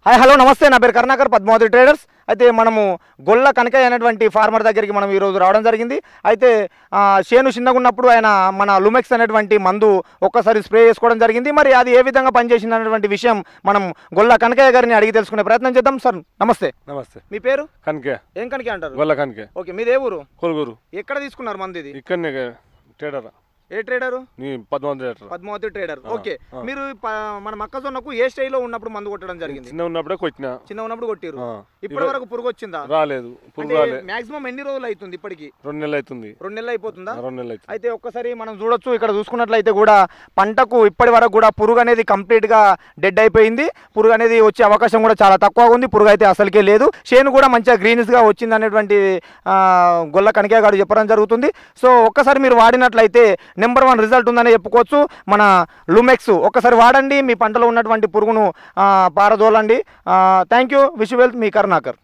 Hi hello నమస్తే, నా పేరు కరుణాకర్, పద్మావతి ట్రేడర్స్. అయితే మనము గొల్ల కనకయ్య అనేటువంటి ఫార్మర్ దగ్గరికి మనం ఈరోజు రావడం జరిగింది. అయితే చేను చిన్నగా ఉన్నప్పుడు ఆయన మన లుమెక్స్ అనేటువంటి మందు ఒక్కసారి స్ప్రే చేసుకోవడం జరిగింది. మరి అది ఏ విధంగా పనిచేసింది అనేటువంటి విషయం మనం గొల్ల కనకయ్య గారిని అడిగి తెలుసుకునే ప్రయత్నం చేద్దాం. సార్ నమస్తే. నమస్తే. మీ పేరు? కనకయ్య. ఏం కనకయ్య అంటారు? గొల్ల కనకయ్య. ఓకే, మీదే ఊరు? కొలుగురు. ఎక్కడ తీసుకున్నారు మంది ఇది? ఇక్కడనే ట్రేడర్. ఏ ట్రేడరు? పద్మావతి ట్రేడర్. ఓకే, మీరు మన మొక్కజొన్నకు ఏ స్టైల్లో ఉన్నప్పుడు మందు కొట్టడం జరిగింది? చిన్న ఉన్నప్పుడే కొట్టినా. చిన్న ఉన్నప్పుడు కొట్టిరు. ఇప్పటి వరకు పురుగు వచ్చిందా? రాలేదు. పురుగు రాలేదు. మాక్సిమం ఎన్ని రోజులు అవుతుంది? ఇప్పటికి 2 నెలలు అవుతుంది. 2 నెలలు అయిపోతుందా? 2 నెలలు అవుతుంది. అయితే ఒక్కసారి మనం చూడొచ్చు, ఇక్కడ చూసుకున్నట్లయితే కూడా పంటకు ఇప్పటి వరకు కూడా పురుగు అనేది కంప్లీట్ గా డెడ్ అయిపోయింది. పురుగు అనేది వచ్చే అవకాశం కూడా చాలా తక్కువగా ఉంది. పురుగు అయితే అసలుకే లేదు. చేను కూడా మంచిగా గ్రీనిష్ గా వచ్చింది అనేటువంటి గొల్ల కనకయ్య గారు చెప్పడం జరుగుతుంది. సో ఒక్కసారి మీరు వాడినట్లయితే నెంబర్ 1 రిజల్ట్ ఉందని చెప్పుకోవచ్చు. మన లుమెక్స్ ఒక్కసారి వాడండి, మీ పంటలో ఉన్నటువంటి పురుగును పారదోలండి. Thank you. Wish you wealth. మీ కరుణాకర్.